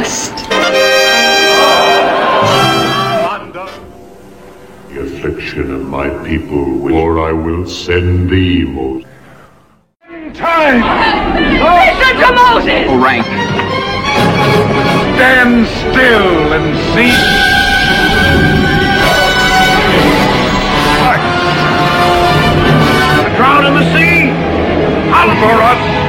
dust. The affliction of my people, or I will send thee, Moses. Time! Listen to Moses! Oh, rank. Stand still and see. The drown in the sea! Out for us!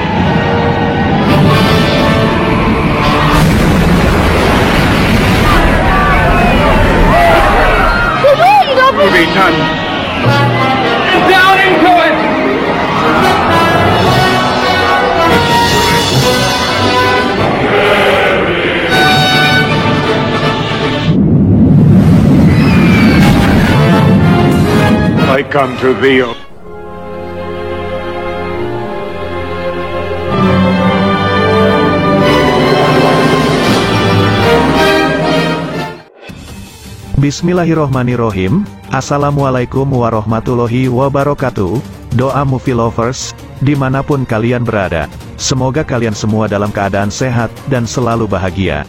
Beaten. Down into it! I come to thee, O Bismillahirrohmanirrohim. Assalamualaikum warahmatullahi wabarakatuh. Doa Movie Lovers, dimanapun kalian berada, semoga kalian semua dalam keadaan sehat dan selalu bahagia.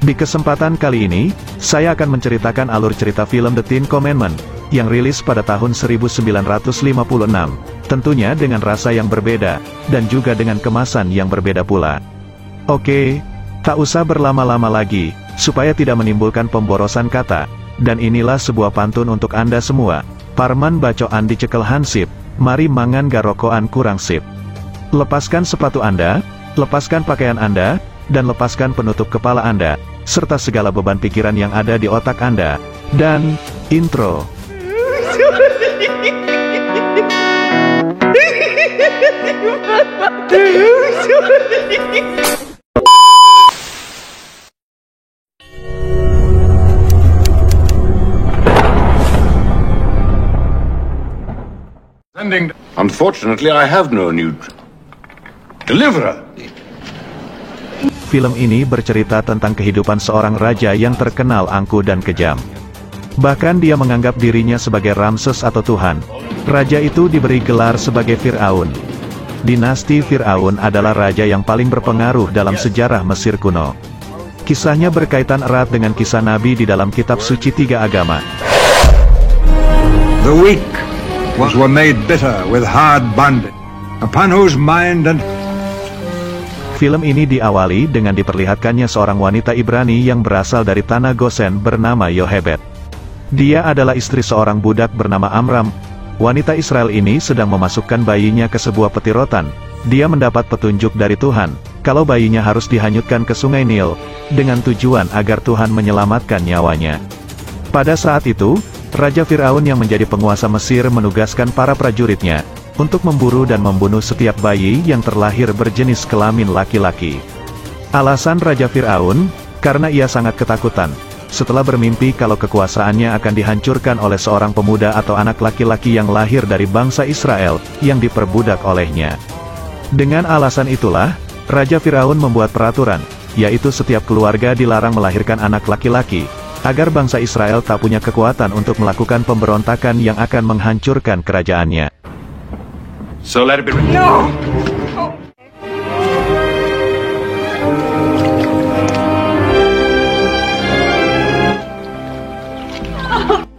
Di kesempatan kali ini, saya akan menceritakan alur cerita film The Ten Commandments, yang rilis pada tahun 1956, tentunya dengan rasa yang berbeda, dan juga dengan kemasan yang berbeda pula. Oke, tak usah berlama-lama lagi, supaya tidak menimbulkan pemborosan kata. Dan inilah sebuah pantun untuk Anda semua. Parman bacoan dicekel hansip, mari mangan garokoan kurang sip. Lepaskan sepatu Anda, lepaskan pakaian Anda, dan lepaskan penutup kepala Anda, serta segala beban pikiran yang ada di otak Anda. Dan, intro. Unfortunately, I have no new deliverer. Film ini bercerita tentang kehidupan seorang raja yang terkenal angkuh dan kejam. Bahkan dia menganggap dirinya sebagai Ramses atau Tuhan. Raja itu diberi gelar sebagai Fir'aun. Dinasti Fir'aun adalah raja yang paling berpengaruh dalam sejarah Mesir kuno. Kisahnya berkaitan erat dengan kisah Nabi di dalam kitab suci tiga agama. The weak were made bitter with hard bondage, upon whose mind and... Film ini diawali dengan diperlihatkannya seorang wanita Ibrani yang berasal dari tanah Gosen bernama Yohebed. Dia adalah istri seorang budak bernama Amram. Wanita Israel ini sedang memasukkan bayinya ke sebuah peti rotan. Dia mendapat petunjuk dari Tuhan, kalau bayinya harus dihanyutkan ke sungai Nil, dengan tujuan agar Tuhan menyelamatkan nyawanya. Pada saat itu, Raja Fir'aun yang menjadi penguasa Mesir menugaskan para prajuritnya untuk memburu dan membunuh setiap bayi yang terlahir berjenis kelamin laki-laki. Alasan Raja Fir'aun, karena ia sangat ketakutan, setelah bermimpi kalau kekuasaannya akan dihancurkan oleh seorang pemuda atau anak laki-laki yang lahir dari bangsa Israel, yang diperbudak olehnya. Dengan alasan itulah, Raja Fir'aun membuat peraturan, yaitu setiap keluarga dilarang melahirkan anak laki-laki, agar bangsa Israel tak punya kekuatan untuk melakukan pemberontakan yang akan menghancurkan kerajaannya. So let it be. No!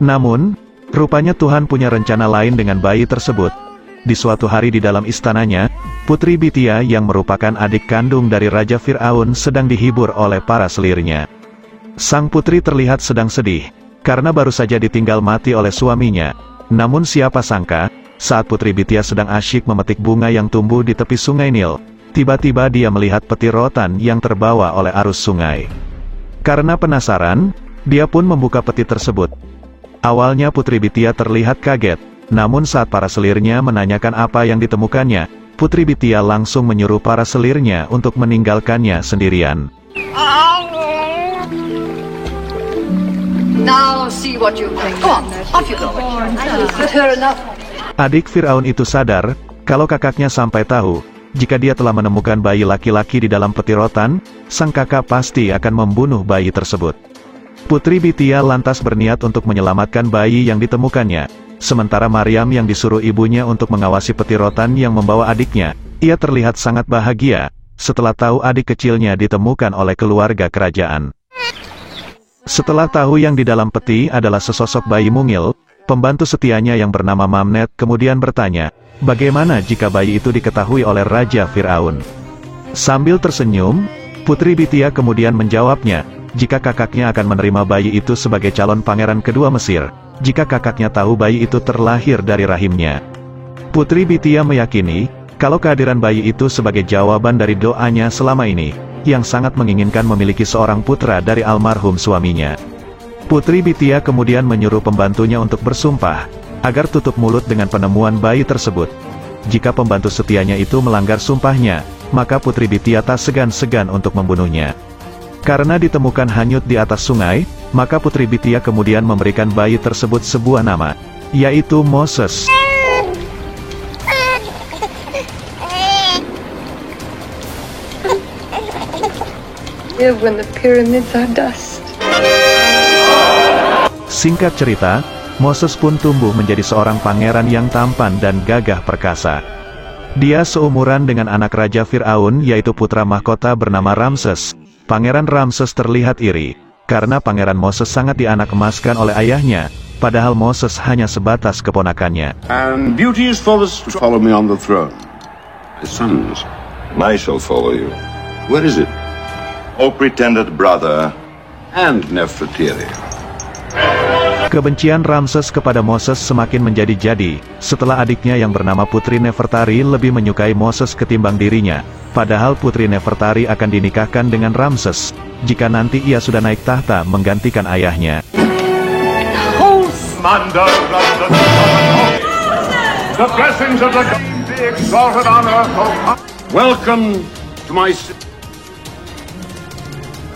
Namun, rupanya Tuhan punya rencana lain dengan bayi tersebut. Di suatu hari di dalam istananya, Putri Bitia yang merupakan adik kandung dari Raja Fir'aun sedang dihibur oleh para selirnya. Sang putri terlihat sedang sedih, karena baru saja ditinggal mati oleh suaminya. Namun siapa sangka, saat Putri Bitia sedang asyik memetik bunga yang tumbuh di tepi sungai Nil, tiba-tiba dia melihat peti rotan yang terbawa oleh arus sungai. Karena penasaran, dia pun membuka peti tersebut. Awalnya Putri Bitia terlihat kaget, namun saat para selirnya menanyakan apa yang ditemukannya, Putri Bitia langsung menyuruh para selirnya untuk meninggalkannya sendirian. Now see what you think. Go on, off you go. But her enough. Adik Fir'aun itu sadar, kalau kakaknya sampai tahu, jika dia telah menemukan bayi laki-laki di dalam peti rotan, sang kakak pasti akan membunuh bayi tersebut. Putri Bitia lantas berniat untuk menyelamatkan bayi yang ditemukannya. Sementara Maryam yang disuruh ibunya untuk mengawasi peti rotan yang membawa adiknya, ia terlihat sangat bahagia, setelah tahu adik kecilnya ditemukan oleh keluarga kerajaan. Setelah tahu yang di dalam peti adalah sesosok bayi mungil, pembantu setianya yang bernama Mamnet kemudian bertanya, bagaimana jika bayi itu diketahui oleh Raja Firaun? Sambil tersenyum, Putri Bitya kemudian menjawabnya, jika kakaknya akan menerima bayi itu sebagai calon pangeran kedua Mesir, jika kakaknya tahu bayi itu terlahir dari rahimnya. Putri Bitya meyakini, kalau kehadiran bayi itu sebagai jawaban dari doanya selama ini, yang sangat menginginkan memiliki seorang putra dari almarhum suaminya. Putri Bitya kemudian menyuruh pembantunya untuk bersumpah, agar tutup mulut dengan penemuan bayi tersebut. Jika pembantu setianya itu melanggar sumpahnya, maka Putri Bitya tak segan-segan untuk membunuhnya. Karena ditemukan hanyut di atas sungai, maka Putri Bitya kemudian memberikan bayi tersebut sebuah nama, yaitu Moses. When the pyramids are dust. Singkat cerita, Moses pun tumbuh menjadi seorang pangeran yang tampan dan gagah perkasa. Dia seumuran dengan anak Raja Firaun yaitu putra mahkota bernama Ramses. Pangeran Ramses terlihat iri, karena Pangeran Moses sangat dianak-emaskan oleh ayahnya, padahal Moses hanya sebatas keponakannya. And beauty is fullest to follow me on the throne. My sons, I shall follow you. Where is it? O pretended brother and Nefertiti. Kebencian Ramses kepada Moses semakin menjadi-jadi, setelah adiknya yang bernama Putri Nefertari lebih menyukai Moses ketimbang dirinya, padahal Putri Nefertari akan dinikahkan dengan Ramses, jika nanti ia sudah naik tahta menggantikan ayahnya. Welcome to my...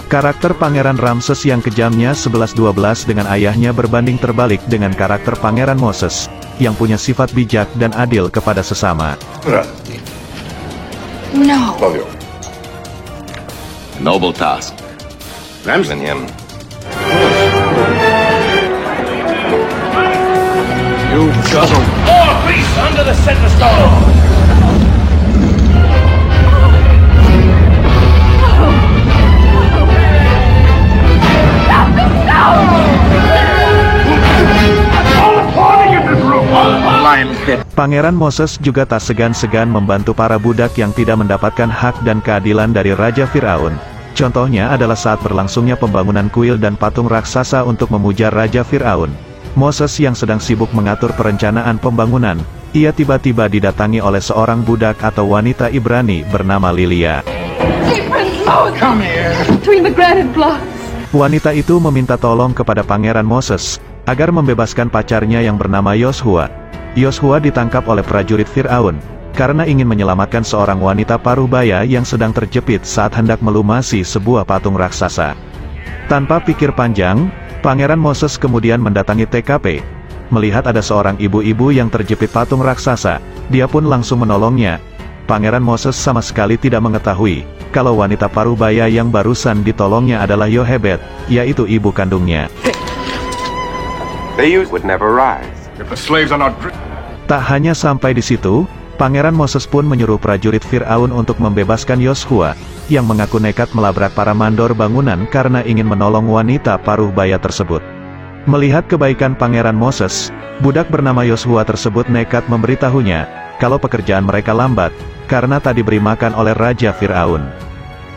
Karakter Pangeran Ramses yang kejamnya 11-12 dengan ayahnya berbanding terbalik dengan karakter Pangeran Moses, yang punya sifat bijak dan adil kepada sesama. No. Noble task. Ramses him. You guzzle. More priests under the center stone! Pangeran Moses juga tak segan-segan membantu para budak yang tidak mendapatkan hak dan keadilan dari Raja Firaun. Contohnya adalah saat berlangsungnya pembangunan kuil dan patung raksasa untuk memuja Raja Firaun. Moses yang sedang sibuk mengatur perencanaan pembangunan, ia tiba-tiba didatangi oleh seorang budak atau wanita Ibrani bernama Lilia. Wanita itu meminta tolong kepada Pangeran Moses, agar membebaskan pacarnya yang bernama Yoshua. Yoshua ditangkap oleh prajurit Firaun, karena ingin menyelamatkan seorang wanita paruhbaya yang sedang terjepit saat hendak melumasi sebuah patung raksasa. Tanpa pikir panjang, Pangeran Moses kemudian mendatangi TKP. Melihat ada seorang ibu-ibu yang terjepit patung raksasa, dia pun langsung menolongnya. Pangeran Moses sama sekali tidak mengetahui, kalau wanita paruhbaya yang barusan ditolongnya adalah Yohebed, yaitu ibu kandungnya. Tak hanya sampai di situ, Pangeran Moses pun menyuruh prajurit Firaun untuk membebaskan Yoshua, yang mengaku nekat melabrak para mandor bangunan karena ingin menolong wanita paruhbaya tersebut. Melihat kebaikan Pangeran Moses, budak bernama Yoshua tersebut nekat memberitahunya, kalau pekerjaan mereka lambat, karena tak diberi makan oleh Raja Firaun.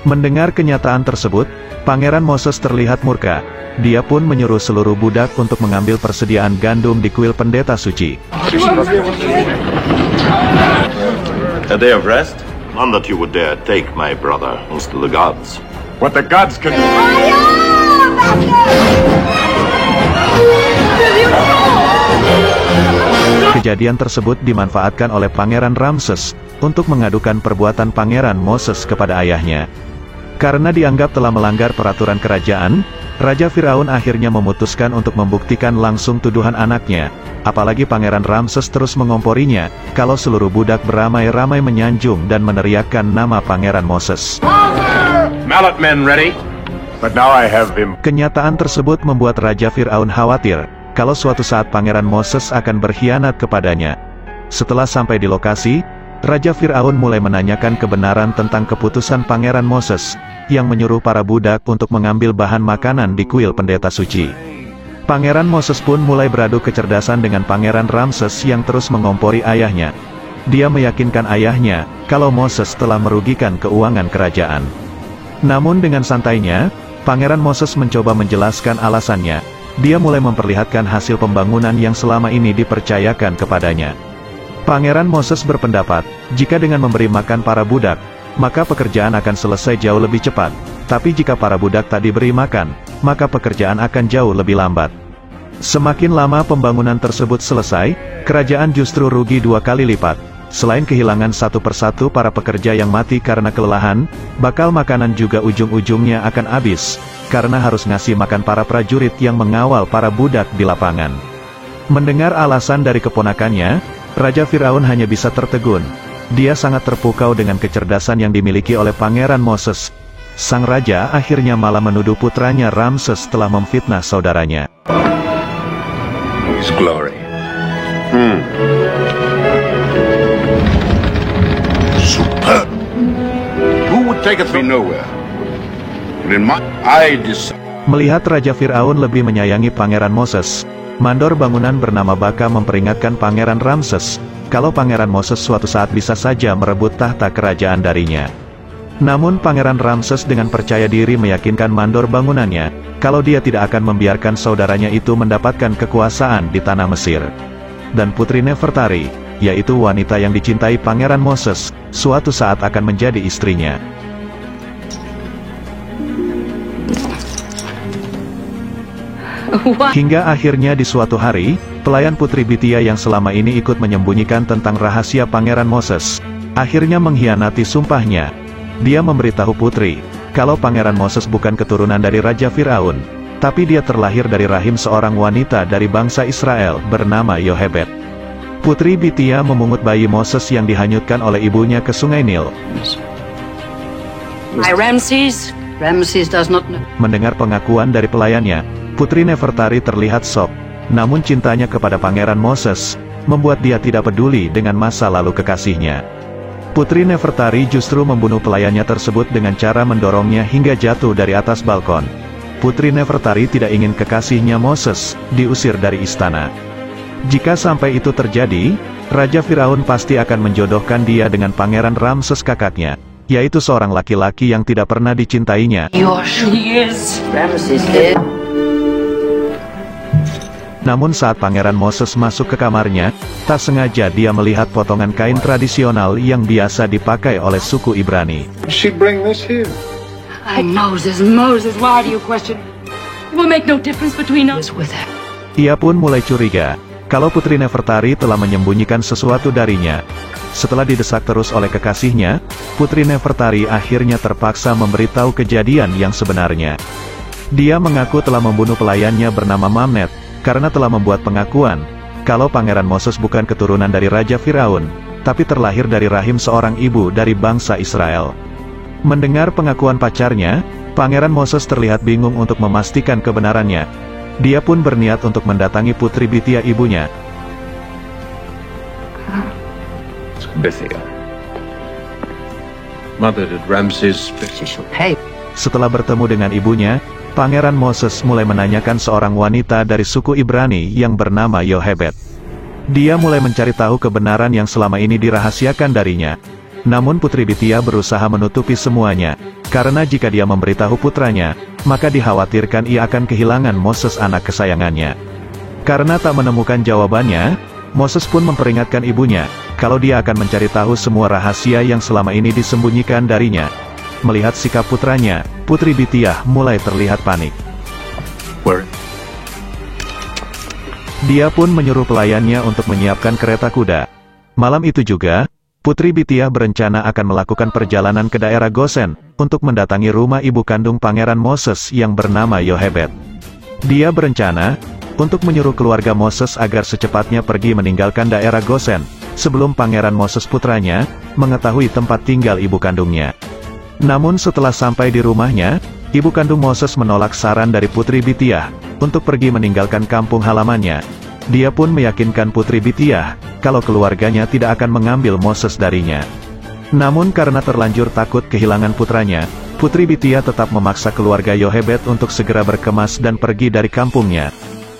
Mendengar kenyataan tersebut, Pangeran Moses terlihat murka. Dia pun menyuruh seluruh budak untuk mengambil persediaan gandum di kuil pendeta suci. A day of rest? None that you would dare take, my brother, most of the gods. What the gods can... Kejadian tersebut dimanfaatkan oleh Pangeran Ramses, untuk mengadukan perbuatan Pangeran Moses kepada ayahnya. Karena dianggap telah melanggar peraturan kerajaan, Raja Firaun akhirnya memutuskan untuk membuktikan langsung tuduhan anaknya, apalagi Pangeran Ramses terus mengomporinya, kalau seluruh budak beramai-ramai menyanjung dan meneriakkan nama Pangeran Moses. Mallet men ready? But now I have him. Kenyataan tersebut membuat Raja Firaun khawatir, kalau suatu saat Pangeran Moses akan berkhianat kepadanya. Setelah sampai di lokasi, Raja Firaun mulai menanyakan kebenaran tentang keputusan Pangeran Moses, yang menyuruh para budak untuk mengambil bahan makanan di kuil pendeta suci. Pangeran Moses pun mulai beradu kecerdasan dengan Pangeran Ramses yang terus mengompori ayahnya. Dia meyakinkan ayahnya, kalau Moses telah merugikan keuangan kerajaan. Namun dengan santainya, Pangeran Moses mencoba menjelaskan alasannya. Dia mulai memperlihatkan hasil pembangunan yang selama ini dipercayakan kepadanya. Pangeran Moses berpendapat, jika dengan memberi makan para budak, maka pekerjaan akan selesai jauh lebih cepat. Tapi jika para budak tak diberi makan, maka pekerjaan akan jauh lebih lambat. Semakin lama pembangunan tersebut selesai, kerajaan justru rugi 2 kali lipat. Selain kehilangan satu persatu para pekerja yang mati karena kelelahan, bakal makanan juga ujung-ujungnya akan habis, karena harus ngasih makan para prajurit yang mengawal para budak di lapangan. Mendengar alasan dari keponakannya, Raja Firaun hanya bisa tertegun. Dia sangat terpukau dengan kecerdasan yang dimiliki oleh Pangeran Moses. Sang raja akhirnya malah menuduh putranya Ramses telah memfitnah saudaranya. His glory. Superb. Who would take it from nowhere? In my Melihat Raja Firaun lebih menyayangi Pangeran Moses, mandor bangunan bernama Baka memperingatkan Pangeran Ramses, kalau Pangeran Moses suatu saat bisa saja merebut tahta kerajaan darinya. Namun Pangeran Ramses dengan percaya diri meyakinkan mandor bangunannya, kalau dia tidak akan membiarkan saudaranya itu mendapatkan kekuasaan di tanah Mesir. Dan Putri Nefertari, yaitu wanita yang dicintai Pangeran Moses, suatu saat akan menjadi istrinya. Hingga akhirnya di suatu hari, pelayan Putri Bitya yang selama ini ikut menyembunyikan tentang rahasia Pangeran Moses, akhirnya mengkhianati sumpahnya. Dia memberitahu Putri, kalau Pangeran Moses bukan keturunan dari Raja Firaun, tapi dia terlahir dari rahim seorang wanita dari bangsa Israel bernama Yohebed. Putri Bitya memungut bayi Moses yang dihanyutkan oleh ibunya ke Sungai Nil. Ramses does not know. Mendengar pengakuan dari pelayannya, Putri Nefertari terlihat shock. Namun cintanya kepada Pangeran Moses membuat dia tidak peduli dengan masa lalu kekasihnya. Putri Nefertari justru membunuh pelayannya tersebut dengan cara mendorongnya hingga jatuh dari atas balkon. Putri Nefertari tidak ingin kekasihnya Moses diusir dari istana. Jika sampai itu terjadi, Raja Firaun pasti akan menjodohkan dia dengan Pangeran Ramses kakaknya, yaitu seorang laki-laki yang tidak pernah dicintainya. Namun saat Pangeran Moses masuk ke kamarnya, tak sengaja dia melihat potongan kain tradisional yang biasa dipakai oleh suku Ibrani. She bring this here. Moses, why do you question? It will make no difference between us with her. Ia pun mulai curiga, kalau Putri Nefertari telah menyembunyikan sesuatu darinya. Setelah didesak terus oleh kekasihnya, Putri Nefertari akhirnya terpaksa memberitahu kejadian yang sebenarnya. Dia mengaku telah membunuh pelayannya bernama Mamnet, karena telah membuat pengakuan, kalau Pangeran Moses bukan keturunan dari Raja Firaun, tapi terlahir dari rahim seorang ibu dari bangsa Israel. Mendengar pengakuan pacarnya, Pangeran Moses terlihat bingung untuk memastikan kebenarannya. Dia pun berniat untuk mendatangi Putri Bitya ibunya. Bitya. Mother did Ramses. Setelah bertemu dengan ibunya, Pangeran Moses mulai menanyakan seorang wanita dari suku Ibrani yang bernama Yohebed. Dia mulai mencari tahu kebenaran yang selama ini dirahasiakan darinya. Namun Putri Bitya berusaha menutupi semuanya, karena jika dia memberitahu putranya, maka dikhawatirkan ia akan kehilangan Moses anak kesayangannya. Karena tak menemukan jawabannya, Moses pun memperingatkan ibunya, kalau dia akan mencari tahu semua rahasia yang selama ini disembunyikan darinya. Melihat sikap putranya, Putri Bitya mulai terlihat panik. Dia pun menyuruh pelayannya untuk menyiapkan kereta kuda. Malam itu juga, Putri Bitya berencana akan melakukan perjalanan ke daerah Gosen, untuk mendatangi rumah ibu kandung Pangeran Moses yang bernama Yohebed. Dia berencana untuk menyuruh keluarga Moses agar secepatnya pergi meninggalkan daerah Gosen, sebelum Pangeran Moses putranya mengetahui tempat tinggal ibu kandungnya. Namun setelah sampai di rumahnya, ibu kandung Moses menolak saran dari Putri Bitya untuk pergi meninggalkan kampung halamannya. Dia pun meyakinkan Putri Bitiah, kalau keluarganya tidak akan mengambil Moses darinya. Namun karena terlanjur takut kehilangan putranya, Putri Bitiah tetap memaksa keluarga Yohebed untuk segera berkemas dan pergi dari kampungnya.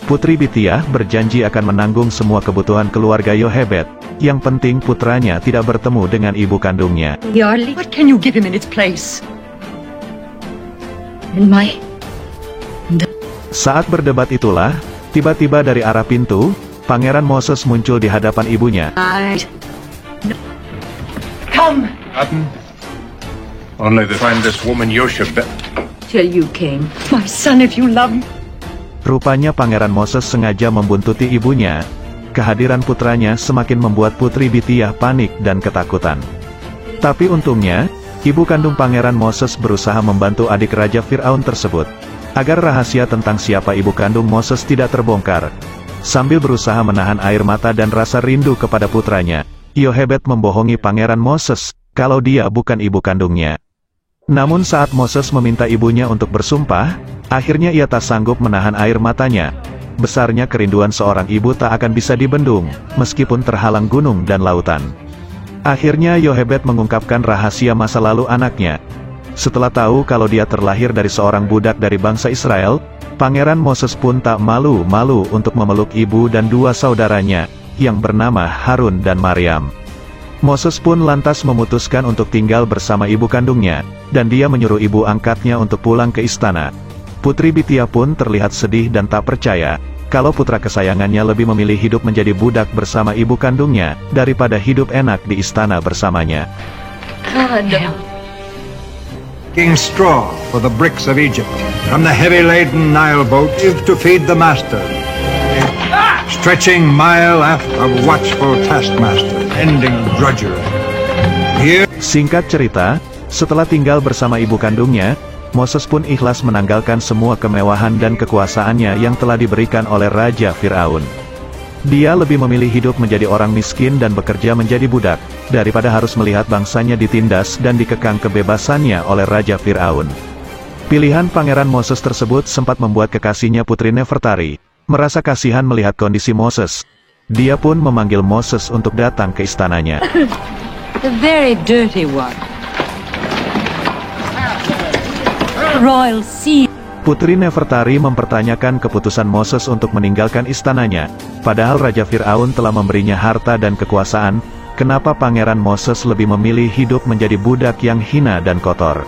Putri Bitiah berjanji akan menanggung semua kebutuhan keluarga Yohebed. Yang penting putranya tidak bertemu dengan ibu kandungnya. Yardley, what can you give him in its place? Saat berdebat itulah, tiba-tiba dari arah pintu, Pangeran Moses muncul di hadapan ibunya. Come! Only to find this woman Yoshebet. Till you came. My son, if you love me. Rupanya Pangeran Moses sengaja membuntuti ibunya. Kehadiran putranya semakin membuat Putri Bitiah panik dan ketakutan. Tapi untungnya, ibu kandung Pangeran Moses berusaha membantu adik Raja Fir'aun tersebut, agar rahasia tentang siapa ibu kandung Moses tidak terbongkar. Sambil berusaha menahan air mata dan rasa rindu kepada putranya, Yohebed membohongi Pangeran Moses, kalau dia bukan ibu kandungnya. Namun saat Moses meminta ibunya untuk bersumpah, akhirnya ia tak sanggup menahan air matanya. Besarnya kerinduan seorang ibu tak akan bisa dibendung, meskipun terhalang gunung dan lautan. Akhirnya Yohebed mengungkapkan rahasia masa lalu anaknya. Setelah tahu kalau dia terlahir dari seorang budak dari bangsa Israel, Pangeran Moses pun tak malu-malu untuk memeluk ibu dan dua saudaranya, yang bernama Harun dan Maryam. Moses pun lantas memutuskan untuk tinggal bersama ibu kandungnya, dan dia menyuruh ibu angkatnya untuk pulang ke istana. Putri Bitiah pun terlihat sedih dan tak percaya, kalau putra kesayangannya lebih memilih hidup menjadi budak bersama ibu kandungnya, daripada hidup enak di istana bersamanya. King straw for the bricks of Egypt, from the heavy-laden Nile boat to feed the master. Stretching mile after watchful taskmaster, ending drudgery. Here... Singkat cerita, setelah tinggal bersama ibu kandungnya, Moses pun ikhlas menanggalkan semua kemewahan dan kekuasaannya yang telah diberikan oleh Raja Fir'aun. Dia lebih memilih hidup menjadi orang miskin dan bekerja menjadi budak, daripada harus melihat bangsanya ditindas dan dikekang kebebasannya oleh Raja Fir'aun. Pilihan Pangeran Moses tersebut sempat membuat kekasihnya Putri Nefertari merasa kasihan melihat kondisi Moses. Dia pun memanggil Moses untuk datang ke istananya. The very dirty one. Royal Sea. Putri Nefertari mempertanyakan keputusan Moses untuk meninggalkan istananya. Padahal Raja Fir'aun telah memberinya harta dan kekuasaan, kenapa Pangeran Moses lebih memilih hidup menjadi budak yang hina dan kotor?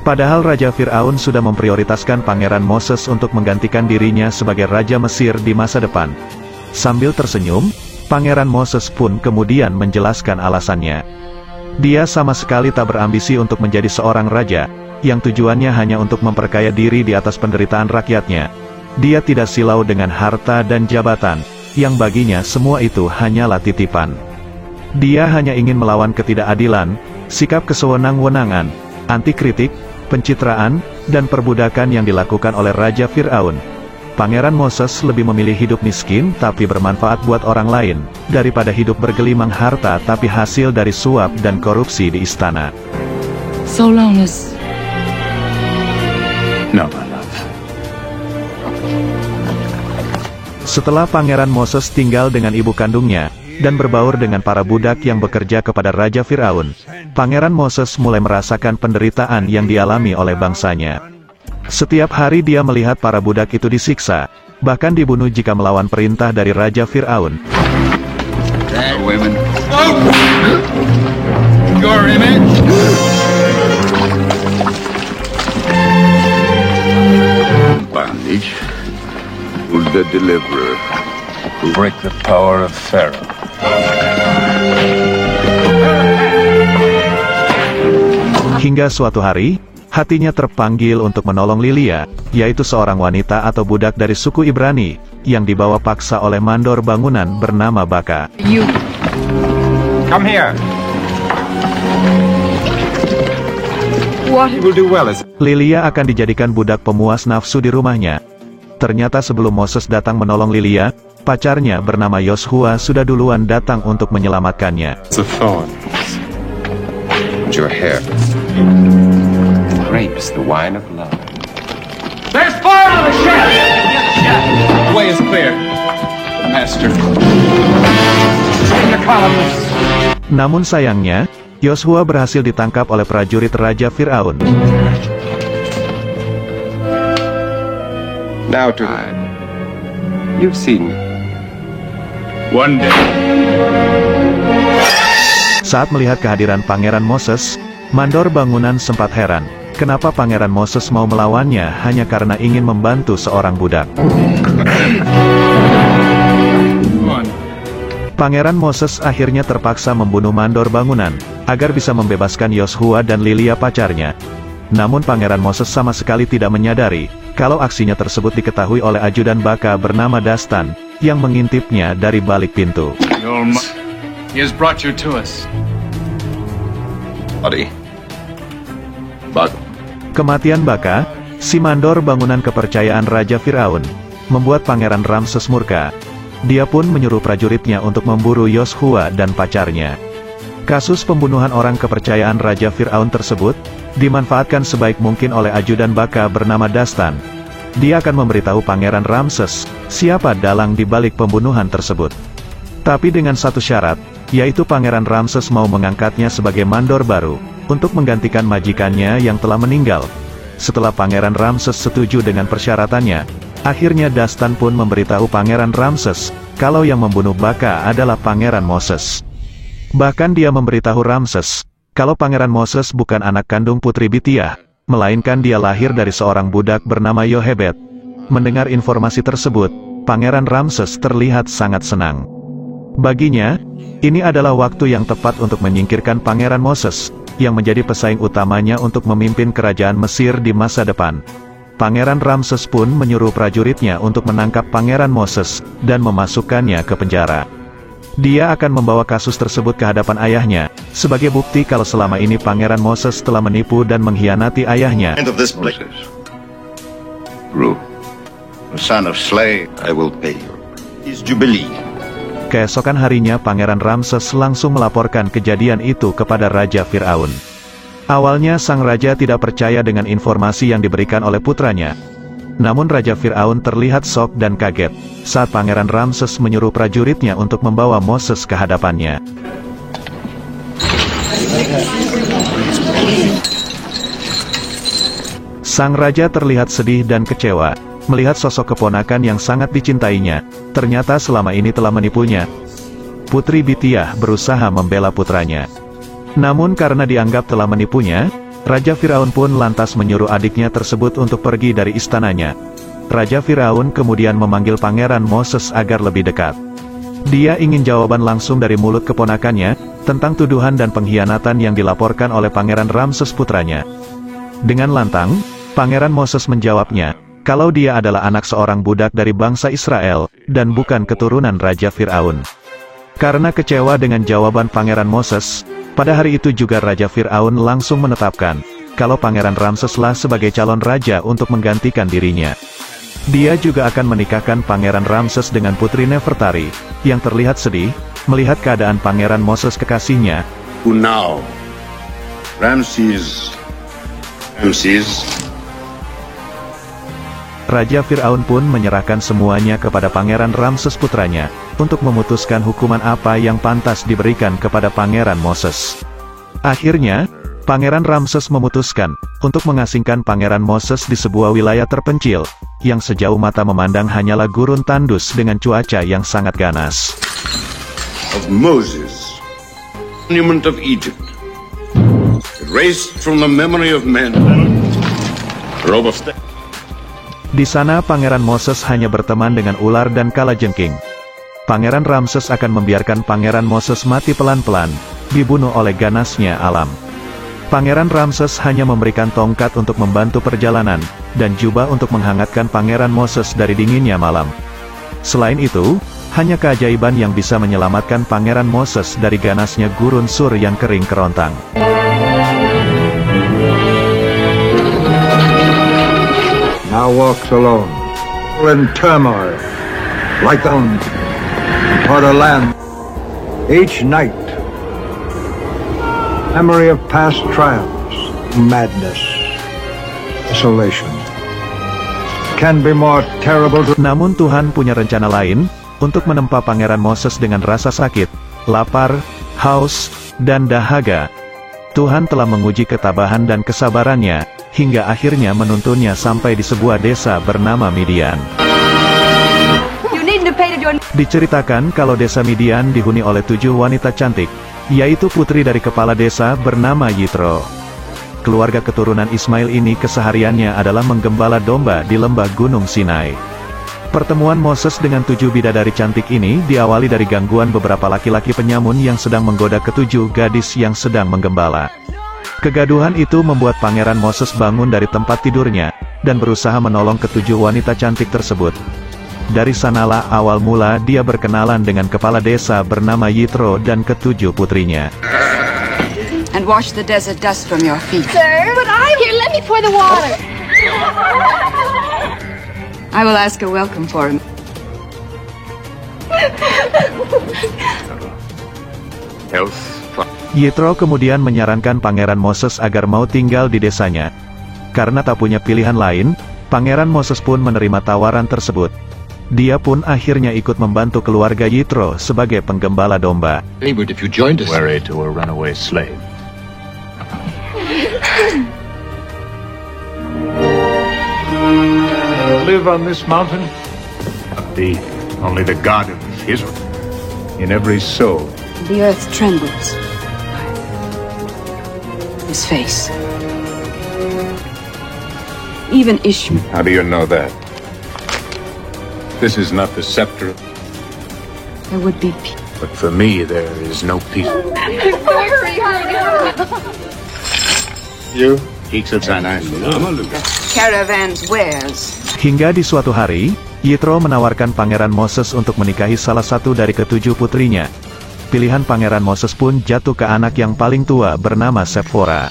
Padahal Raja Fir'aun sudah memprioritaskan Pangeran Moses untuk menggantikan dirinya sebagai Raja Mesir di masa depan. Sambil tersenyum, Pangeran Moses pun kemudian menjelaskan alasannya. Dia sama sekali tak berambisi untuk menjadi seorang raja, yang tujuannya hanya untuk memperkaya diri di atas penderitaan rakyatnya. Dia tidak silau dengan harta dan jabatan, yang baginya semua itu hanyalah titipan. Dia hanya ingin melawan ketidakadilan, sikap kesewenang-wenangan, anti kritik, pencitraan, dan perbudakan yang dilakukan oleh Raja Fir'aun. Pangeran Moses lebih memilih hidup miskin tapi bermanfaat buat orang lain, daripada hidup bergelimang harta tapi hasil dari suap dan korupsi di istana. So long as... No, my love. Setelah Pangeran Moses tinggal dengan ibu kandungnya, dan berbaur dengan para budak yang bekerja kepada Raja Fir'aun, Pangeran Moses mulai merasakan penderitaan yang dialami oleh bangsanya. Setiap hari dia melihat para budak itu disiksa, bahkan dibunuh jika melawan perintah dari Raja Fir'aun. Women. Your image. Bondage to the deliverer. Break the power of Pharaoh. Hingga suatu hari, hatinya terpanggil untuk menolong Lilia, yaitu seorang wanita atau budak dari suku Ibrani, yang dibawa paksa oleh mandor bangunan bernama Baka. You. Come here. What? You will do well as... Lilia akan dijadikan budak pemuas nafsu di rumahnya. Ternyata sebelum Moses datang menolong Lilia, pacarnya bernama Yoshua sudah duluan datang untuk menyelamatkannya. It's a thorn. Your hair. Grapes, the wine of love. There's fire on the ship! The way is clear. Master. Namun sayangnya, Yosua berhasil ditangkap oleh prajurit Raja Fir'aun. Now to you've seen me. One day. Saat melihat kehadiran Pangeran Moses, mandor bangunan sempat heran. Kenapa Pangeran Moses mau melawannya hanya karena ingin membantu seorang budak. Pangeran Moses akhirnya terpaksa membunuh mandor bangunan, agar bisa membebaskan Yosua dan Lilia pacarnya. Namun Pangeran Moses sama sekali tidak menyadari, kalau aksinya tersebut diketahui oleh ajudan Baka bernama Dastan, yang mengintipnya dari balik pintu. He has brought you to us. Adi. Bak. Kematian Baka, si mandor bangunan kepercayaan Raja Fir'aun, membuat Pangeran Ramses murka. Dia pun menyuruh prajuritnya untuk memburu Yosua dan pacarnya. Kasus pembunuhan orang kepercayaan Raja Fir'aun tersebut, dimanfaatkan sebaik mungkin oleh ajudan Baka bernama Dastan. Dia akan memberitahu Pangeran Ramses, siapa dalang di balik pembunuhan tersebut. Tapi dengan satu syarat, yaitu Pangeran Ramses mau mengangkatnya sebagai mandor baru, untuk menggantikan majikannya yang telah meninggal. Setelah Pangeran Ramses setuju dengan persyaratannya, akhirnya Dastan pun memberitahu Pangeran Ramses, kalau yang membunuh Baka adalah Pangeran Moses. Bahkan dia memberitahu Ramses, kalau Pangeran Moses bukan anak kandung Putri Bitiah, melainkan dia lahir dari seorang budak bernama Yohebed. Mendengar informasi tersebut, Pangeran Ramses terlihat sangat senang. Baginya, ini adalah waktu yang tepat untuk menyingkirkan Pangeran Moses, yang menjadi pesaing utamanya untuk memimpin kerajaan Mesir di masa depan. Pangeran Ramses pun menyuruh prajuritnya untuk menangkap Pangeran Moses, dan memasukkannya ke penjara. Dia akan membawa kasus tersebut ke hadapan ayahnya, sebagai bukti kalau selama ini Pangeran Moses telah menipu dan mengkhianati ayahnya. Ru, the son of slave, I will pay you his jubilee. Keesokan harinya Pangeran Ramses langsung melaporkan kejadian itu kepada Raja Fir'aun. Awalnya sang raja tidak percaya dengan informasi yang diberikan oleh putranya. Namun Raja Fir'aun terlihat shock dan kaget, saat Pangeran Ramses menyuruh prajuritnya untuk membawa Moses ke hadapannya. Sang raja terlihat sedih dan kecewa, melihat sosok keponakan yang sangat dicintainya, ternyata selama ini telah menipunya. Putri Bitiah berusaha membela putranya. Namun karena dianggap telah menipunya, Raja Fir'aun pun lantas menyuruh adiknya tersebut untuk pergi dari istananya. Raja Fir'aun kemudian memanggil Pangeran Moses agar lebih dekat. Dia ingin jawaban langsung dari mulut keponakannya, tentang tuduhan dan pengkhianatan yang dilaporkan oleh Pangeran Ramses putranya. Dengan lantang, Pangeran Moses menjawabnya, kalau dia adalah anak seorang budak dari bangsa Israel, dan bukan keturunan Raja Fir'aun. Karena kecewa dengan jawaban Pangeran Moses, pada hari itu juga Raja Fir'aun langsung menetapkan, kalau Pangeran Ramseslah sebagai calon raja untuk menggantikan dirinya. Dia juga akan menikahkan Pangeran Ramses dengan Putri Nefertari, yang terlihat sedih, melihat keadaan Pangeran Moses kekasihnya. Who now? Ramses. Raja Fir'aun pun menyerahkan semuanya kepada Pangeran Ramses putranya, untuk memutuskan hukuman apa yang pantas diberikan kepada Pangeran Moses. Akhirnya, Pangeran Ramses memutuskan, untuk mengasingkan Pangeran Moses di sebuah wilayah terpencil, yang sejauh mata memandang hanyalah gurun tandus dengan cuaca yang sangat ganas. Of Moses, monument of Egypt, erased from the memory of men. Robe of state. Di sana Pangeran Moses hanya berteman dengan ular dan kalajengking. Pangeran Ramses akan membiarkan Pangeran Moses mati pelan-pelan, dibunuh oleh ganasnya alam. Pangeran Ramses hanya memberikan tongkat untuk membantu perjalanan, dan jubah untuk menghangatkan Pangeran Moses dari dinginnya malam. Selain itu, hanya keajaiban yang bisa menyelamatkan Pangeran Moses dari ganasnya gurun Sur yang kering kerontang. Now walks alone, in turmoil, like the toward a land. Each night, memory of past triumphs, madness, desolation, can be more terrible to... Namun Tuhan punya rencana lain, untuk menempa Pangeran Moses dengan rasa sakit, lapar, haus, dan dahaga. Tuhan telah menguji ketabahan dan kesabarannya, hingga akhirnya menuntunnya sampai di sebuah desa bernama Midian. Diceritakan kalau desa Midian dihuni oleh 7 wanita cantik, yaitu putri dari kepala desa bernama Yitro. Keluarga keturunan Ismail ini kesehariannya adalah menggembala domba di lembah Gunung Sinai. Pertemuan Moses dengan 7 bidadari cantik ini diawali dari gangguan beberapa laki-laki penyamun yang sedang menggoda ke-7 gadis yang sedang menggembala. Kegaduhan itu membuat Pangeran Moses bangun dari tempat tidurnya, dan berusaha menolong ke-7 wanita cantik tersebut. Dari sanalah awal mula dia berkenalan dengan kepala desa bernama Yitro dan ke-7 putrinya. And wash the desert dust from your feet. Sir, but Here, let me pour the water. I will ask a welcome for him. Yitro kemudian menyarankan Pangeran Moses agar mau tinggal di desanya. Karena tak punya pilihan lain, Pangeran Moses pun menerima tawaran tersebut. Dia pun akhirnya ikut membantu keluarga Yitro sebagai penggembala domba. If you joined us, Married to a runaway slave. Live on this mountain? Only the God of Israel. In every soul. The earth trembles. His face. Even Ishmael. how do you know that? This is not the scepter, There would be peace. But for me, there is no peace. You? Nice. Caravan's wares. Hingga di suatu hari, Yitro menawarkan Pangeran Moses untuk menikahi salah satu dari ke-7 putrinya. Pilihan Pangeran Moses pun jatuh ke anak yang paling tua bernama Sephora.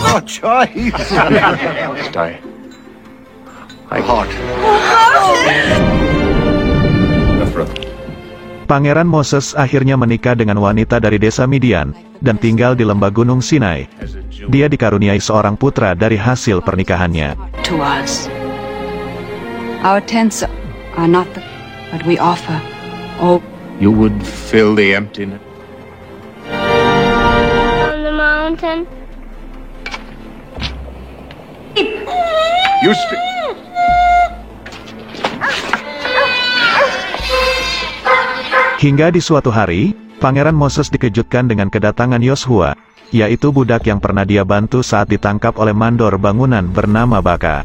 Oh, choice! I heart. Pangeran Moses akhirnya menikah dengan wanita dari desa Midian, dan tinggal di lembah Gunung Sinai. Dia dikaruniai seorang putra dari hasil pernikahannya. To us. Our tents are not the, but we offer. Oh, You would fill the emptiness. On the mountain. You speak. Hingga di suatu hari, Pangeran Moses dikejutkan dengan kedatangan Yoshua, yaitu budak yang pernah dia bantu saat ditangkap oleh mandor bangunan bernama Baka.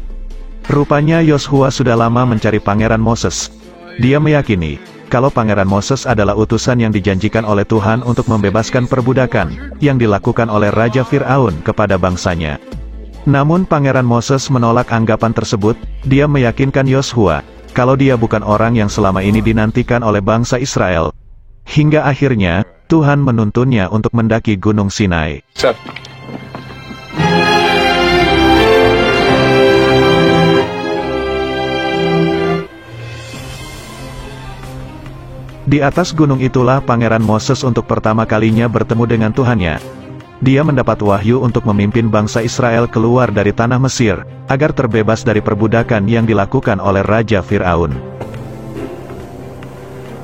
Rupanya Yoshua sudah lama mencari Pangeran Moses. Dia meyakini, kalau Pangeran Moses adalah utusan yang dijanjikan oleh Tuhan untuk membebaskan perbudakan, yang dilakukan oleh Raja Fir'aun kepada bangsanya. Namun Pangeran Moses menolak anggapan tersebut. Dia meyakinkan Yoshua, kalau dia bukan orang yang selama ini dinantikan oleh bangsa Israel. Hingga akhirnya, Tuhan menuntunnya untuk mendaki Gunung Sinai. Di atas gunung itulah Pangeran Moses untuk pertama kalinya bertemu dengan Tuhannya. Dia mendapat wahyu untuk memimpin bangsa Israel keluar dari tanah Mesir, agar terbebas dari perbudakan yang dilakukan oleh Raja Fir'aun.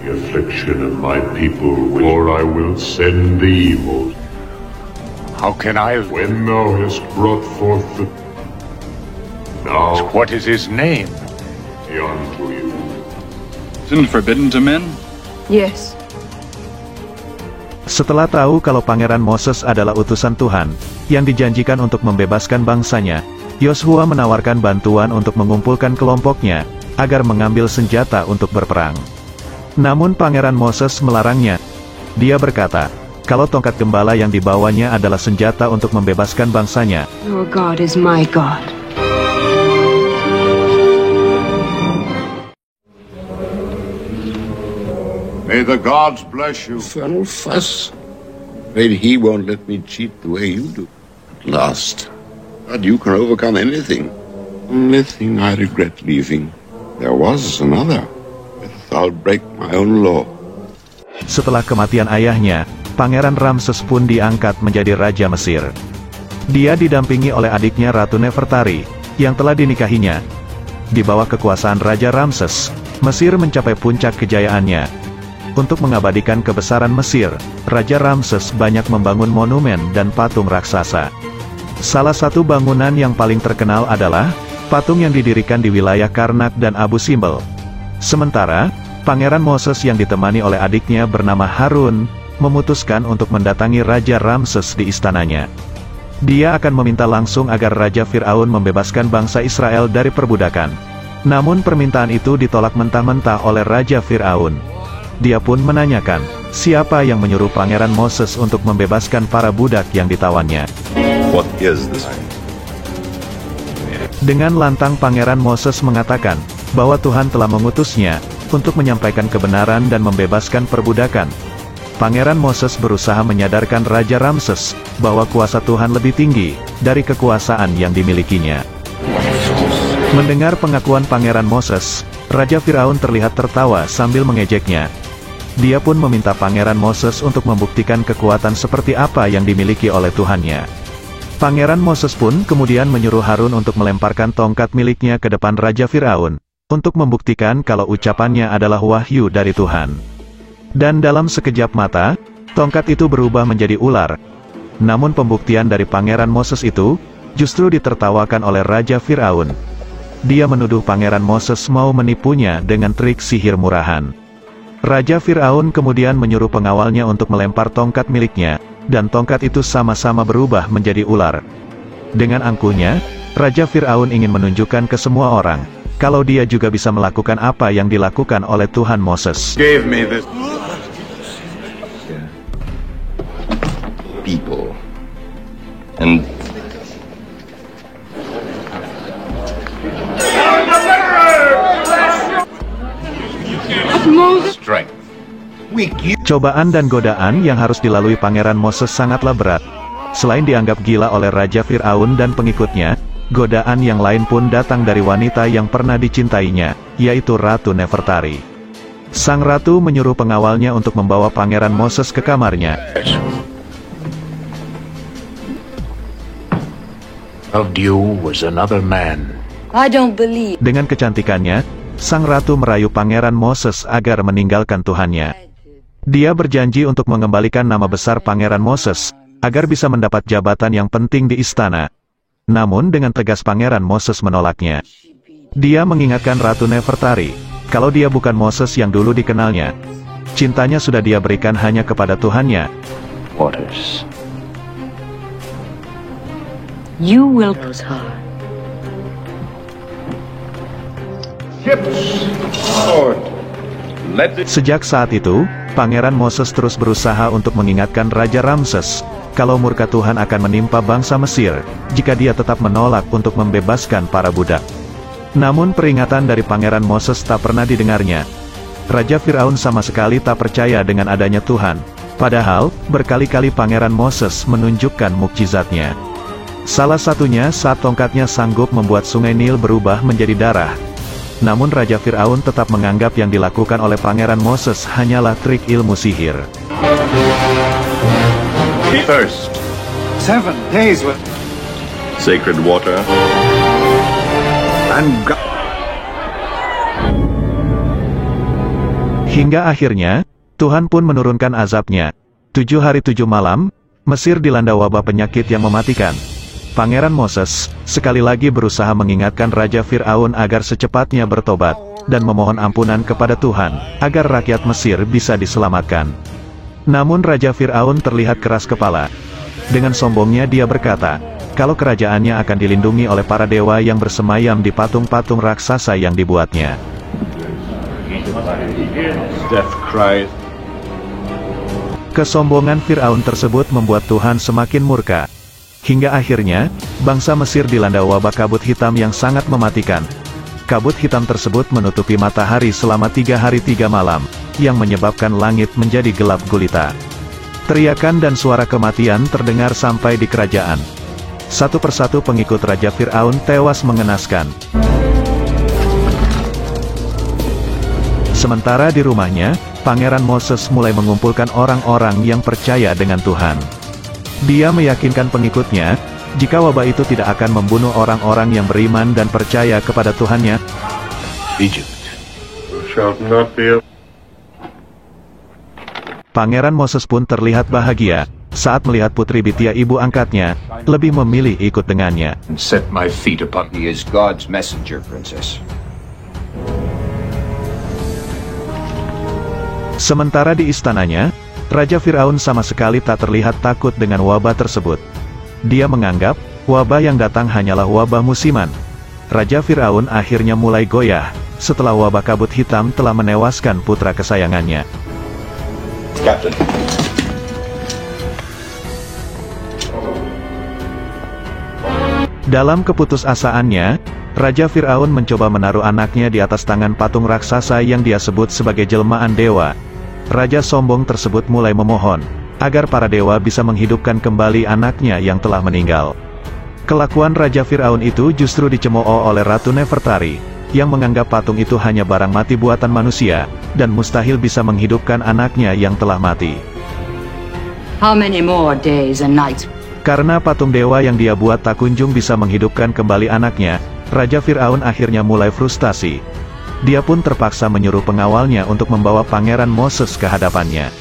The affliction of my people, for I will send thee, Moses. How can I? When thou hast brought forth the... Now, What is his name? be unto you. Isn't forbidden to men? yes. Setelah tahu kalau Pangeran Moses adalah utusan Tuhan, yang dijanjikan untuk membebaskan bangsanya, Yoshua menawarkan bantuan untuk mengumpulkan kelompoknya, agar mengambil senjata untuk berperang. Namun Pangeran Moses melarangnya. Dia berkata, kalau tongkat gembala yang dibawanya adalah senjata untuk membebaskan bangsanya, Your God is my God. May the gods bless you. Infernal fuss. Afraid he won't let me cheat the way you do. At last. But you can overcome anything. Only thing I regret leaving. There was another. But I'll break my own law. Setelah kematian ayahnya, Pangeran Ramses pun diangkat menjadi Raja Mesir. Dia didampingi oleh adiknya Ratu Nefertari, yang telah dinikahinya. Di bawah kekuasaan Raja Ramses, Mesir mencapai puncak kejayaannya. Untuk mengabadikan kebesaran Mesir, Raja Ramses banyak membangun monumen dan patung raksasa. Salah satu bangunan yang paling terkenal adalah patung yang didirikan di wilayah Karnak dan Abu Simbel. Sementara, Pangeran Moses yang ditemani oleh adiknya bernama Harun, memutuskan untuk mendatangi Raja Ramses di istananya. Dia akan meminta langsung agar Raja Fir'aun membebaskan bangsa Israel dari perbudakan. Namun permintaan itu ditolak mentah-mentah oleh Raja Fir'aun. Dia pun menanyakan, siapa yang menyuruh Pangeran Moses untuk membebaskan para budak yang ditawannya. What is this? Dengan lantang Pangeran Moses mengatakan, bahwa Tuhan telah mengutusnya, untuk menyampaikan kebenaran dan membebaskan perbudakan. Pangeran Moses berusaha menyadarkan Raja Ramses, bahwa kuasa Tuhan lebih tinggi, dari kekuasaan yang dimilikinya. Mendengar pengakuan Pangeran Moses, Raja Firaun terlihat tertawa sambil mengejeknya. Dia pun meminta Pangeran Moses untuk membuktikan kekuatan seperti apa yang dimiliki oleh Tuhannya. Pangeran Moses pun kemudian menyuruh Harun untuk melemparkan tongkat miliknya ke depan Raja Firaun, untuk membuktikan kalau ucapannya adalah wahyu dari Tuhan. Dan dalam sekejap mata, tongkat itu berubah menjadi ular. Namun pembuktian dari Pangeran Moses itu, justru ditertawakan oleh Raja Firaun. Dia menuduh Pangeran Moses mau menipunya dengan trik sihir murahan. Raja Firaun kemudian menyuruh pengawalnya untuk melempar tongkat miliknya, dan tongkat itu sama-sama berubah menjadi ular. Dengan angkuhnya, Raja Firaun ingin menunjukkan ke semua orang, kalau dia juga bisa melakukan apa yang dilakukan oleh Tuhan Moses. Gave me this people and strength. Cobaan dan godaan yang harus dilalui Pangeran Moses sangatlah berat. Selain dianggap gila oleh Raja Firaun dan pengikutnya, godaan yang lain pun datang dari wanita yang pernah dicintainya, yaitu Ratu Nefertari. Sang ratu menyuruh pengawalnya untuk membawa Pangeran Moses ke kamarnya. Loved you was another man. I don't believe. Dengan kecantikannya, sang ratu merayu Pangeran Moses agar meninggalkan Tuhannya. Dia berjanji untuk mengembalikan nama besar Pangeran Moses, agar bisa mendapat jabatan yang penting di istana. Namun dengan tegas Pangeran Moses menolaknya. Dia mengingatkan Ratu Nefertari, kalau dia bukan Moses yang dulu dikenalnya. Cintanya sudah dia berikan hanya kepada Tuhannya. Waters. You will goes hard. Sejak saat itu, Pangeran Moses terus berusaha untuk mengingatkan Raja Ramses, kalau murka Tuhan akan menimpa bangsa Mesir, jika dia tetap menolak untuk membebaskan para budak. Namun peringatan dari Pangeran Moses tak pernah didengarnya. Raja Firaun sama sekali tak percaya dengan adanya Tuhan, padahal, berkali-kali Pangeran Moses menunjukkan mukjizatnya. Salah satunya saat tongkatnya sanggup membuat sungai Nil berubah menjadi darah. Namun Raja Firaun tetap menganggap yang dilakukan oleh Pangeran Moses hanyalah trik ilmu sihir. First, 7 days with sacred water. and God. Hingga akhirnya, Tuhan pun menurunkan azabnya. 7 hari 7 malam, Mesir dilanda wabah penyakit yang mematikan. Pangeran Moses, sekali lagi berusaha mengingatkan Raja Firaun agar secepatnya bertobat, dan memohon ampunan kepada Tuhan, agar rakyat Mesir bisa diselamatkan. Namun Raja Firaun terlihat keras kepala. Dengan sombongnya dia berkata, kalau kerajaannya akan dilindungi oleh para dewa yang bersemayam di patung-patung raksasa yang dibuatnya. Kesombongan Firaun tersebut membuat Tuhan semakin murka. Hingga akhirnya, bangsa Mesir dilanda wabah kabut hitam yang sangat mematikan. Kabut hitam tersebut menutupi matahari selama 3 hari 3 malam, yang menyebabkan langit menjadi gelap gulita. Teriakan dan suara kematian terdengar sampai di kerajaan. Satu persatu pengikut Raja Firaun tewas mengenaskan. Sementara di rumahnya, Pangeran Moses mulai mengumpulkan orang-orang yang percaya dengan Tuhan. Dia meyakinkan pengikutnya, jika wabah itu tidak akan membunuh orang-orang yang beriman dan percaya kepada Tuhannya, Egypt shall not be. Pangeran Moses pun terlihat bahagia saat melihat putri Bitya ibu angkatnya lebih memilih ikut dengannya. and set my feet upon He is God's messenger, Princess. Sementara di istananya, Raja Firaun sama sekali tak terlihat takut dengan wabah tersebut. Dia menganggap wabah yang datang hanyalah wabah musiman. Raja Firaun akhirnya mulai goyah setelah wabah kabut hitam telah menewaskan putra kesayangannya. Captain. Dalam keputusasaannya, Raja Firaun mencoba menaruh anaknya di atas tangan patung raksasa yang dia sebut sebagai jelmaan dewa. Raja sombong tersebut mulai memohon agar para dewa bisa menghidupkan kembali anaknya yang telah meninggal. Kelakuan Raja Firaun itu justru dicemooh oleh Ratu Nefertari, yang menganggap patung itu hanya barang mati buatan manusia, dan mustahil bisa menghidupkan anaknya yang telah mati. How many more days and nights? Karena patung dewa yang dia buat tak kunjung bisa menghidupkan kembali anaknya, Raja Firaun akhirnya mulai frustasi. Dia pun terpaksa menyuruh pengawalnya untuk membawa Pangeran Moses ke hadapannya.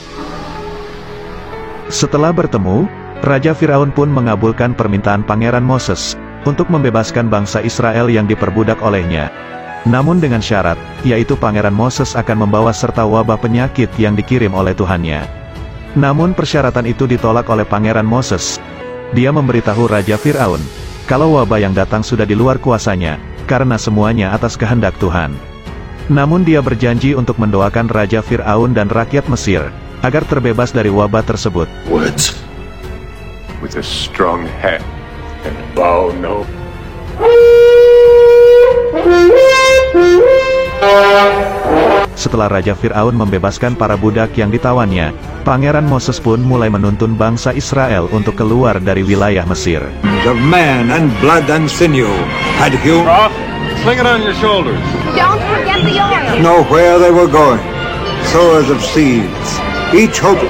Setelah bertemu, Raja Firaun pun mengabulkan permintaan Pangeran Moses untuk membebaskan bangsa Israel yang diperbudak olehnya. Namun dengan syarat, yaitu Pangeran Moses akan membawa serta wabah penyakit yang dikirim oleh Tuhannya. Namun persyaratan itu ditolak oleh Pangeran Moses. Dia memberitahu Raja Firaun kalau wabah yang datang sudah di luar kuasanya, karena semuanya atas kehendak Tuhan. Namun dia berjanji untuk mendoakan Raja Firaun dan rakyat Mesir agar terbebas dari wabah tersebut. words with a strong hand and bow no. Setelah Raja Firaun membebaskan para budak yang ditawannya, Pangeran Moses pun mulai menuntun bangsa Israel untuk keluar dari wilayah Mesir. Of man and blood and sinew had hewn. Sling it on your shoulders. Don't forget the oil. Know where they were going. Sowers of seeds. Each hope.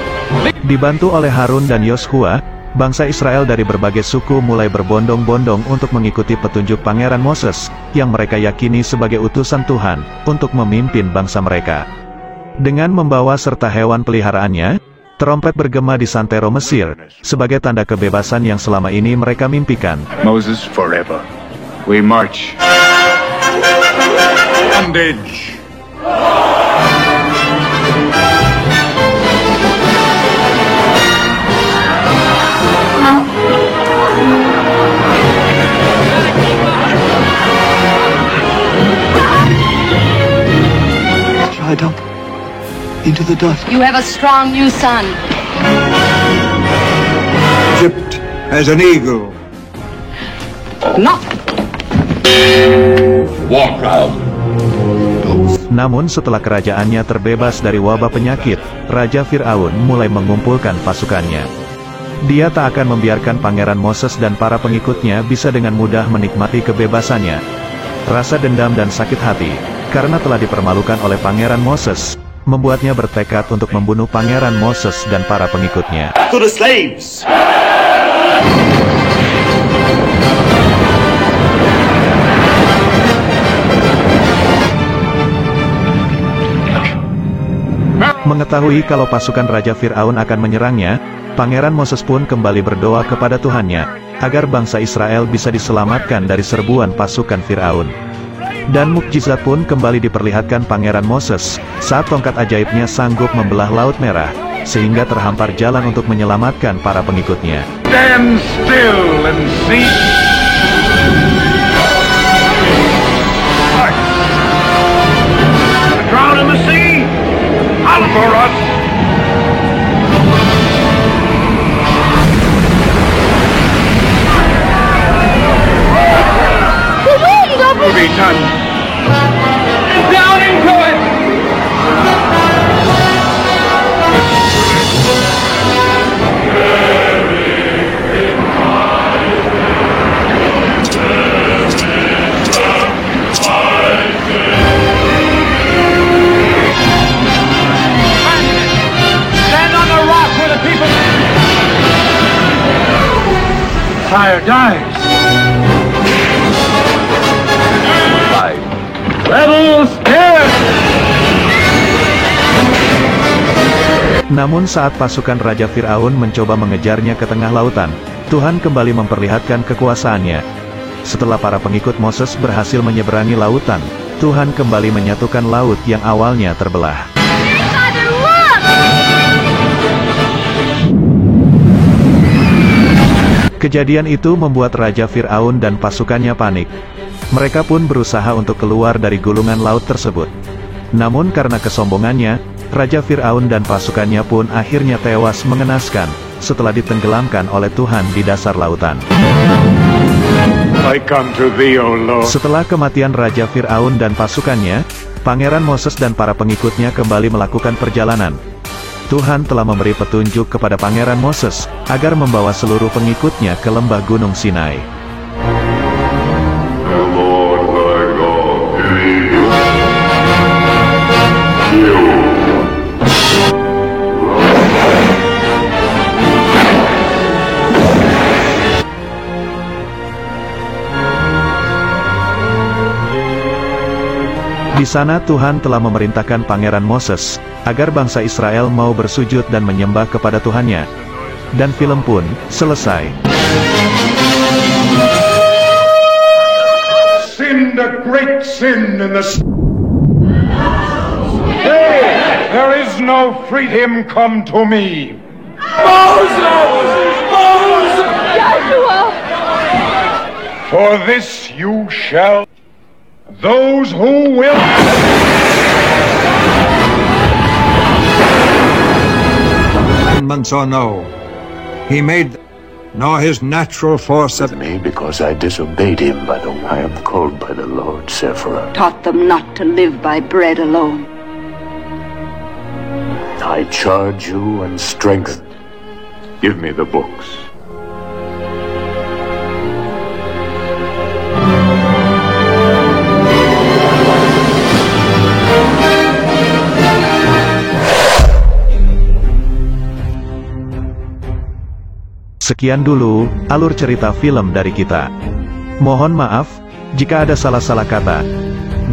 Dibantu oleh Harun dan Yoshua, bangsa Israel dari berbagai suku mulai berbondong-bondong untuk mengikuti petunjuk Pangeran Moses, yang mereka yakini sebagai utusan Tuhan, untuk memimpin bangsa mereka. Dengan membawa serta hewan peliharaannya, trompet bergema di Santero Mesir, sebagai tanda kebebasan yang selama ini mereka mimpikan. Moses forever. We march. Bondage. Slide up into the dust. You have a strong new son. Egypt as an eagle. No. War crowd. Namun setelah kerajaannya terbebas dari wabah penyakit, Raja Firaun mulai mengumpulkan pasukannya. Dia tak akan membiarkan Pangeran Moses dan para pengikutnya bisa dengan mudah menikmati kebebasannya. Rasa dendam dan sakit hati, karena telah dipermalukan oleh Pangeran Moses, membuatnya bertekad untuk membunuh Pangeran Moses dan para pengikutnya. To the slaves! Mengetahui kalau pasukan Raja Firaun akan menyerangnya, Pangeran Moses pun kembali berdoa kepada Tuhannya, agar bangsa Israel bisa diselamatkan dari serbuan pasukan Firaun. Dan mukjizat pun kembali diperlihatkan Pangeran Moses, saat tongkat ajaibnya sanggup membelah Laut Merah, sehingga terhampar jalan untuk menyelamatkan para pengikutnya. Stand still and see. Drown in the sea. Out for us. Be done. Down into it. Empire dies. Rebels dead. Namun saat pasukan Raja Fir'aun mencoba mengejarnya ke tengah lautan, Tuhan kembali memperlihatkan kekuasaannya. Setelah para pengikut Moses berhasil menyeberangi lautan, Tuhan kembali menyatukan laut yang awalnya terbelah. Kejadian itu membuat Raja Fir'aun dan pasukannya panik. Mereka pun berusaha untuk keluar dari gulungan laut tersebut. Namun karena kesombongannya, Raja Fir'aun dan pasukannya pun akhirnya tewas mengenaskan, setelah ditenggelamkan oleh Tuhan di dasar lautan. I come to thee, O Lord. Setelah kematian Raja Fir'aun dan pasukannya, Pangeran Moses dan para pengikutnya kembali melakukan perjalanan. Tuhan telah memberi petunjuk kepada Pangeran Moses, agar membawa seluruh pengikutnya ke lembah Gunung Sinai. Di sana Tuhan telah memerintahkan Pangeran Moses, agar bangsa Israel mau bersujud dan menyembah kepada Tuhannya. Dan film pun selesai. Sin, the great sin in the... Hey, there is no freedom come to me. Moses! Moses! Joshua! For this you shall... Those who will... Commandments or no, he made nor his natural force of me because I disobeyed him by the way I am called by the Lord, Sephirah. Taught them not to live by bread alone. I charge you and strengthen. Give me the books. Sekian dulu, alur cerita film dari kita. Mohon maaf, jika ada salah-salah kata.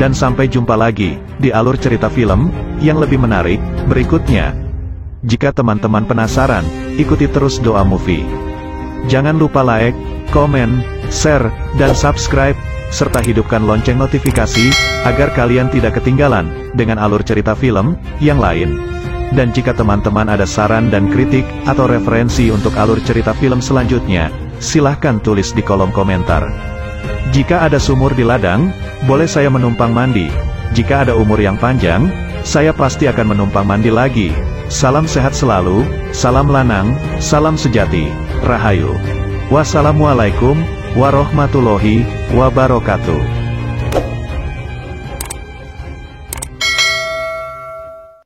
Dan sampai jumpa lagi, di alur cerita film, yang lebih menarik, berikutnya. Jika teman-teman penasaran, ikuti terus Doa Movie. Jangan lupa like, komen, share, dan subscribe, serta hidupkan lonceng notifikasi, agar kalian tidak ketinggalan, dengan alur cerita film, yang lain. Dan jika teman-teman ada saran dan kritik, atau referensi untuk alur cerita film selanjutnya, silahkan tulis di kolom komentar. Jika ada sumur di ladang, boleh saya menumpang mandi. Jika ada umur yang panjang, saya pasti akan menumpang mandi lagi. Salam sehat selalu, salam lanang, salam sejati, Rahayu. Wassalamualaikum warahmatullahi wabarakatuh.